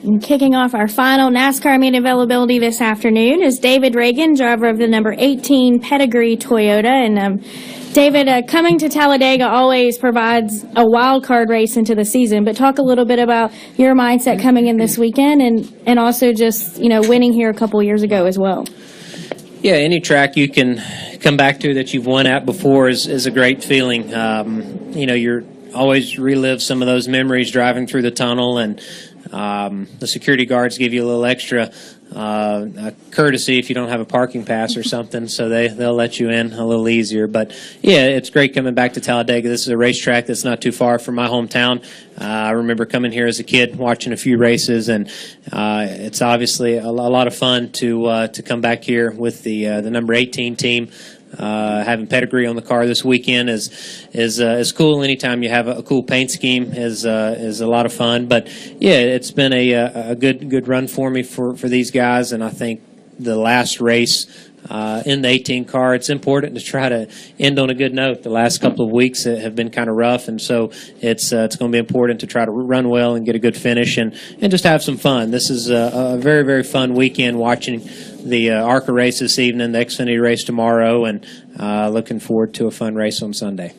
And kicking off our final NASCAR meet availability this afternoon is David Ragan, driver of the number 18 Pedigree Toyota. And David, coming to Talladega always provides a wild card race into the season, but talk a little bit about your mindset coming in this weekend and also just, winning here a couple years ago as well. Yeah, any track you can come back to that you've won at before is a great feeling. You're always relive some of those memories driving through the tunnel, and the security guards give you a little extra courtesy if you don't have a parking pass or something, so they'll let you in a little easier. But yeah, it's great coming back to Talladega. This is a racetrack that's not too far from my hometown. I remember coming here as a kid, watching a few races, and it's obviously a lot of fun to come back here with the number 18 team. Having Pedigree on the car this weekend is cool. Anytime you have a cool paint scheme is a lot of fun. But yeah, it's been a good run for me for these guys, and I think the last race in the 18 car, it's important to try to end on a good note. The last couple of weeks have been kind of rough, and so it's going to be important to try to run well and get a good finish and just have some fun. This is a very, very fun weekend watching the ARCA race this evening, the Xfinity race tomorrow, and looking forward to a fun race on Sunday.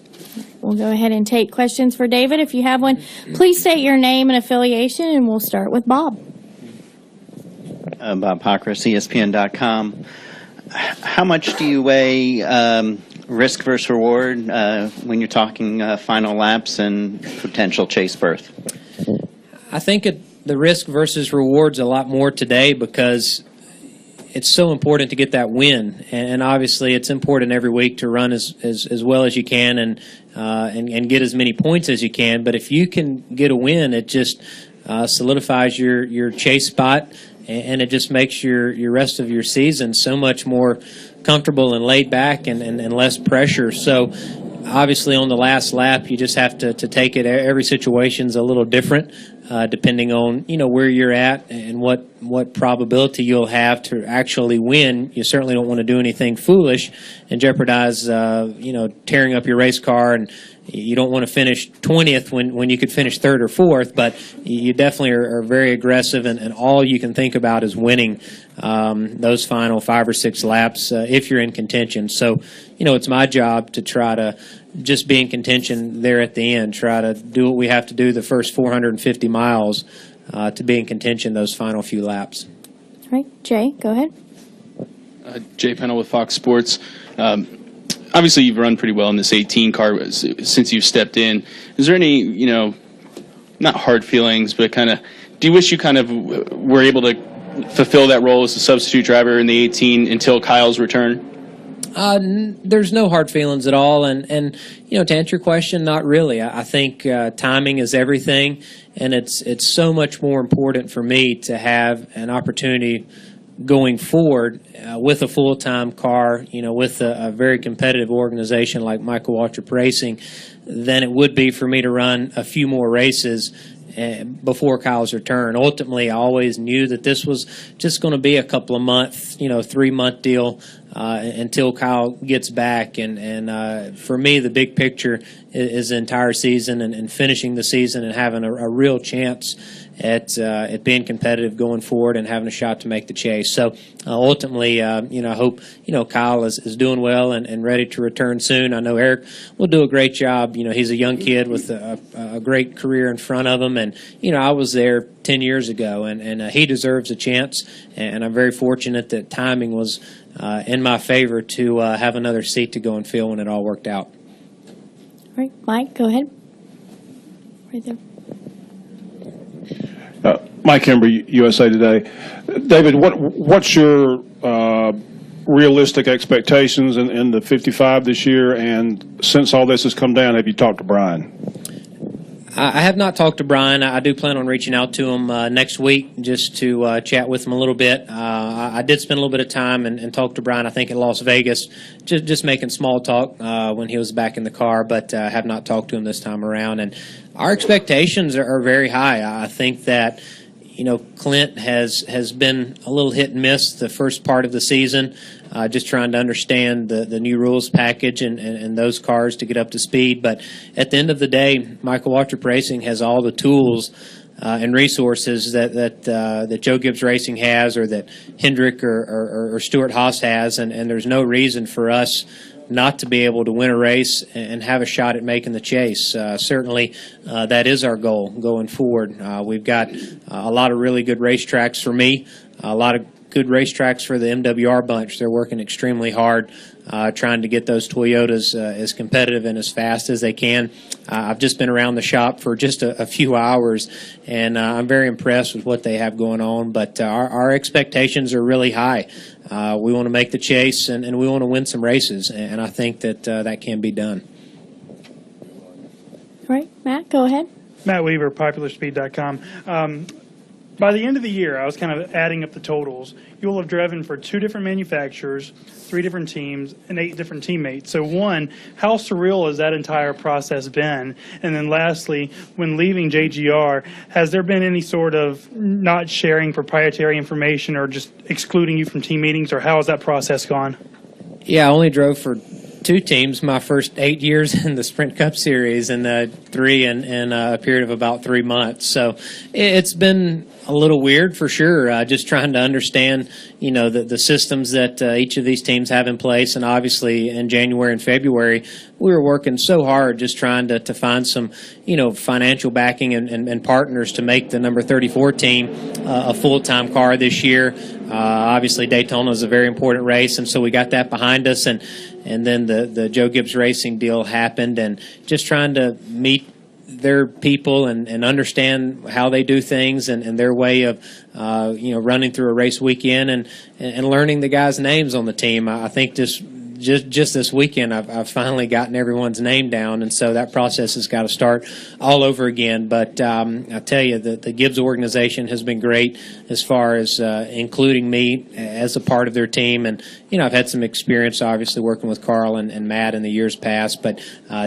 We'll go ahead and take questions for David. If you have one, please state your name and affiliation, and we'll start with Bob. Bob Pockris, ESPN.com. How much do you weigh risk versus reward when you're talking final laps and potential chase berth? I think the risk versus reward's a lot more today because it's so important to get that win, and obviously it's important every week to run as well as you can and get as many points as you can. But if you can get a win, it just solidifies your chase spot, and it just makes your rest of your season so much more comfortable and laid back and less pressure. So obviously on the last lap, you just have to take it. Every situation's a little different depending on where you're at and what probability you'll have to actually win. You certainly don't want to do anything foolish and jeopardize tearing up your race car, and you don't want to finish 20th when you could finish 3rd or 4th, but you definitely are very aggressive, and all you can think about is winning those final 5 or 6 laps if you're in contention. So, it's my job to try to just be in contention there at the end, try to do what we have to do the first 450 miles to be in contention those final few laps. All right, Jay, go ahead. Jay Pennell with Fox Sports. Obviously, you've run pretty well in this 18 car since you've stepped in. Is there any, not hard feelings, but do you wish you kind of were able to fulfill that role as a substitute driver in the 18 until Kyle's return? There's no hard feelings at all, and to answer your question, not really. I think timing is everything, and it's so much more important for me to have an opportunity going forward with a full-time car, with a very competitive organization like Michael Waltrip Racing, than it would be for me to run a few more races before Kyle's return. Ultimately, I always knew that this was just going to be a couple of months, 3-month deal until Kyle gets back. And for me, the big picture is the entire season and finishing the season and having a real chance at being competitive going forward and having a shot to make the chase. So ultimately, I hope Kyle is doing well and ready to return soon. I know Eric will do a great job. He's a young kid with a great career in front of him, and I was there 10 years ago, and he deserves a chance. And I'm very fortunate that timing was in my favor to have another seat to go and fill when it all worked out. All right, Mike, go ahead. Right there. Mike Hember, USA Today. David, what's your realistic expectations in the 55 this year? And since all this has come down, have you talked to Brian? I have not talked to Brian. I do plan on reaching out to him next week just to chat with him a little bit. I did spend a little bit of time and talk to Brian, I think, in Las Vegas, just making small talk when he was back in the car, but I have not talked to him this time around. And our expectations are very high. I think that Clint has been a little hit and miss the first part of the season, just trying to understand the new rules package and those cars to get up to speed. But at the end of the day, Michael Waltrip Racing has all the tools and resources that Joe Gibbs Racing has, or that Hendrick or Stuart Haas has, and there's no reason for us not to be able to win a race and have a shot at making the chase. Certainly, that is our goal going forward. We've got a lot of really good racetracks for me, a lot of good racetracks for the MWR bunch. They're working extremely hard, trying to get those Toyotas as competitive and as fast as they can. I've just been around the shop for just a few hours, and I'm very impressed with what they have going on, but our expectations are really high. We want to make the chase, and we want to win some races, and I think that that can be done. All right, Matt, go ahead. Matt Weaver, PopularSpeed.com. By the end of the year, I was kind of adding up the totals. You will have driven for 2 different manufacturers, 3 different teams, and 8 different teammates. So one, how surreal has that entire process been? And then lastly, when leaving JGR, has there been any sort of not sharing proprietary information or just excluding you from team meetings, or how has that process gone? Yeah, I only drove for 2 teams my first 8 years in the Sprint Cup Series, and 3 in a period of about 3 months. So it's been a little weird for sure, just trying to understand, the systems that each of these teams have in place. And obviously in January and February, we were working so hard just trying to find some, financial backing and partners to make the number 34 team a full-time car this year. Obviously Daytona is a very important race, and so we got that behind us, and then the Joe Gibbs Racing deal happened, and just trying to meet their people and understand how they do things and their way of running through a race weekend and learning the guys' names on the team. I think just this weekend I've finally gotten everyone's name down, and so that process has got to start all over again. But I tell you, the Gibbs organization has been great as far as including me as a part of their team. And I've had some experience obviously working with Carl and Matt in the years past, but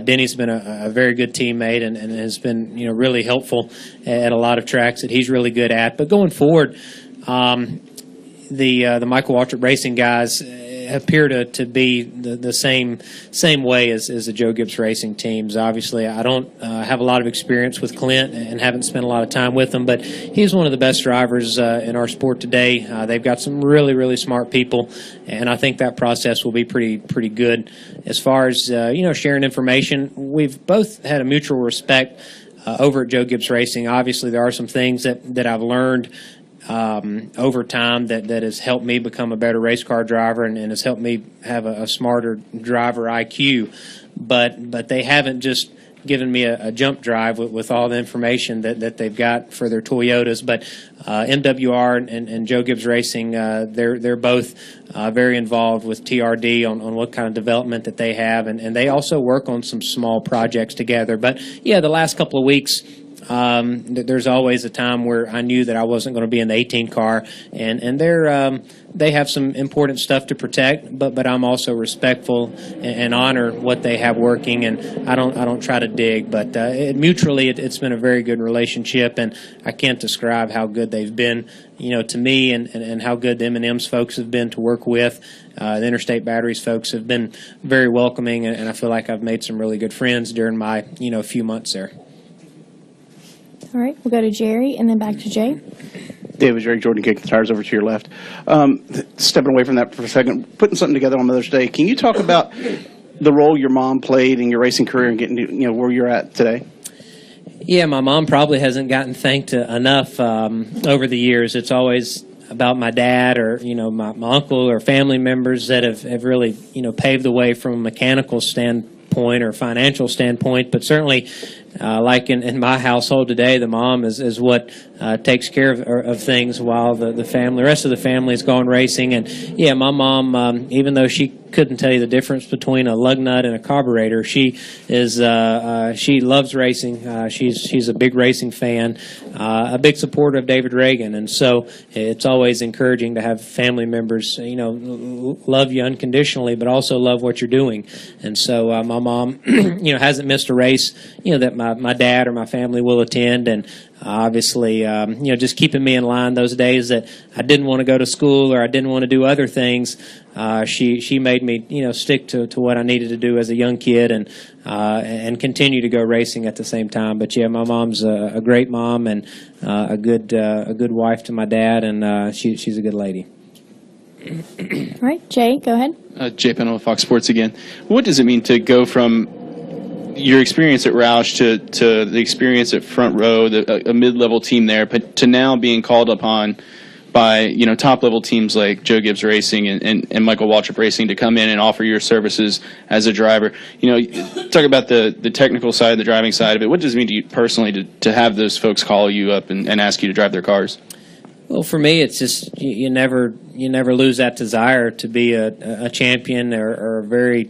Denny's been a very good teammate and has been really helpful at a lot of tracks that he's really good at. But going forward, the Michael Waltrip Racing guys appear to be the same way as the Joe Gibbs Racing teams. Obviously, I don't have a lot of experience with Clint and haven't spent a lot of time with him, but he's one of the best drivers in our sport today. They've got some really, really smart people, and I think that process will be pretty good. As far as sharing information, we've both had a mutual respect over at Joe Gibbs Racing. Obviously, there are some things that I've learned over time that has helped me become a better race car driver and has helped me have a smarter driver IQ. But they haven't just given me a jump drive with all the information that they've got for their Toyotas. But MWR and Joe Gibbs Racing, they're both very involved with TRD on what kind of development that they have, and they also work on some small projects together. But yeah, the last couple of weeks, there's always a time where I knew that I wasn't going to be in the 18 car, and they have some important stuff to protect, but I'm also respectful and honor what they have working, and I don't try to dig. But mutually, it's been a very good relationship, and I can't describe how good they've been, to me, and how good the M&M's folks have been to work with. The Interstate Batteries folks have been very welcoming, and I feel like I've made some really good friends during my few months there. All right, we'll go to Jerry and then back to Jay. David, Jerry, Jordan, kick the tires over to your left. Stepping away from that for a second, putting something together on Mother's Day, can you talk about the role your mom played in your racing career and getting to, where you're at today? Yeah, my mom probably hasn't gotten thanked enough over the years. It's always about my dad or, my uncle or family members that have really, paved the way from a mechanical standpoint or financial standpoint, but certainly like in my household today, the mom is what takes care of things while the rest of the family is gone racing. And yeah, my mom, even though she couldn't tell you the difference between a lug nut and a carburetor, she loves racing. She's a big racing fan, a big supporter of David Ragan, and so it's always encouraging to have family members, love you unconditionally, but also love what you're doing. And so my mom, hasn't missed a race, that my dad or my family will attend, and obviously, just keeping me in line those days that I didn't want to go to school or I didn't want to do other things. She made me, stick to what I needed to do as a young kid and continue to go racing at the same time. But yeah, my mom's a great mom and a good wife to my dad, and she's a good lady. All right, Jay, go ahead. Jay Pennell with Fox Sports again. What does it mean to go from your experience at Roush to the experience at Front Row, a mid-level team there, but to now being called upon by top-level teams like Joe Gibbs Racing and Michael Waltrip Racing to come in and offer your services as a driver? Talk about the technical side, the driving side of it. What does it mean to you personally to have those folks call you up and ask you to drive their cars? Well, for me, it's just you never lose that desire to be a champion or a very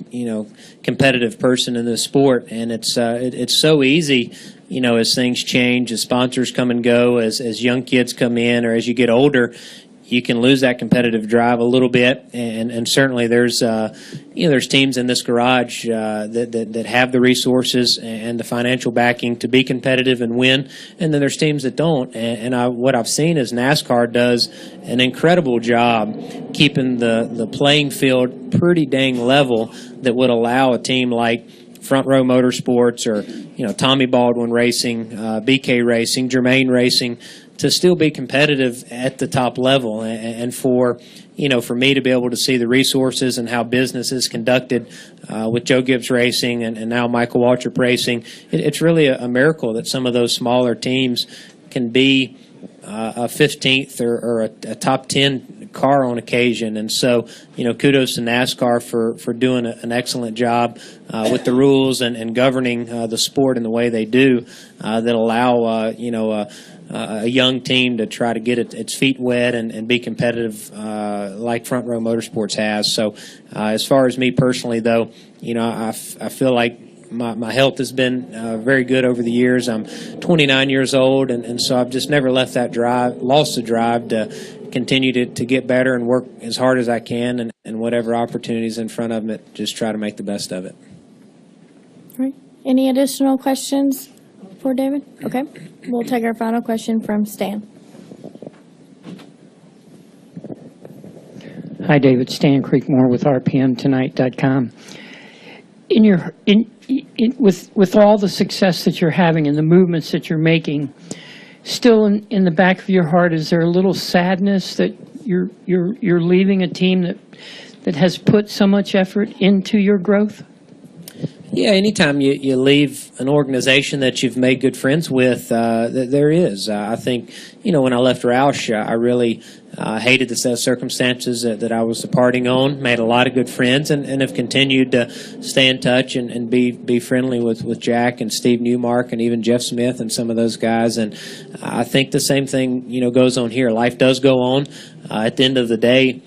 competitive person in this sport, and it's so easy. As things change, as sponsors come and go, as young kids come in, or as you get older, you can lose that competitive drive a little bit. And certainly there's teams in this garage that have the resources and the financial backing to be competitive and win, and then there's teams that don't. And what I've seen is NASCAR does an incredible job keeping the playing field pretty dang level that would allow a team like Front Row Motorsports or Tommy Baldwin Racing, BK Racing, Germain Racing to still be competitive at the top level, and for me to be able to see the resources and how business is conducted with Joe Gibbs Racing and now Michael Waltrip Racing, it's really a miracle that some of those smaller teams can be a 15th or a top 10 car on occasion. And so, kudos to NASCAR for doing an excellent job with the rules and governing the sport in the way they do that allow, a young team to try to get its feet wet and be competitive like Front Row Motorsports has. So as far as me personally, though, I feel like my health has been very good over the years. I'm 29 years old, and so I've just never lost the drive to continue to get better and work as hard as I can, and whatever opportunities in front of me, just try to make the best of it. All right. Any additional questions for David? Okay. We'll take our final question from Stan. Hi, David. Stan Creekmore with RPMTonight.com. With all the success that you're having and the movements that you're making, still in the back of your heart, is there a little sadness that you're leaving a team that has put so much effort into your growth? Yeah, anytime you leave an organization that you've made good friends with, there is. I think, when I left Roush, I really hated the set of circumstances that I was departing on, made a lot of good friends, and have continued to stay in touch and be friendly with Jack and Steve Newmark and even Jeff Smith and some of those guys. And I think the same thing, goes on here. Life does go on. At the end of the day,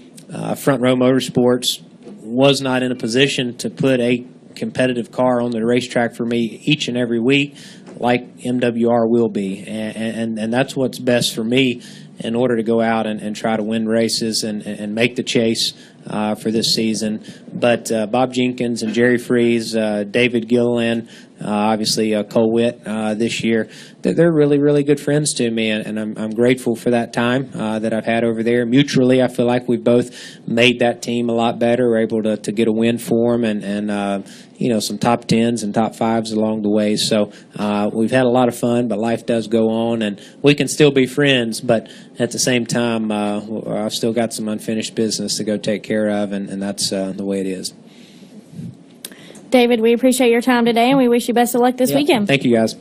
Front Row Motorsports was not in a position to put a competitive car on the racetrack for me each and every week like MWR will be, and that's what's best for me in order to go out and try to win races and make the chase for this season. But Bob Jenkins and Jerry Freese, David Gilliland, obviously Cole Witt this year, they're really, really good friends to me, and I'm grateful for that time that I've had over there. Mutually, I feel like we've both made that team a lot better. We're able to get a win for them and some top 10s and top 5s along the way. So we've had a lot of fun, but life does go on, and we can still be friends, but at the same time, I've still got some unfinished business to go take care of, and that's the way it is. David, we appreciate your time today, and we wish you best of luck this weekend. Thank you, guys.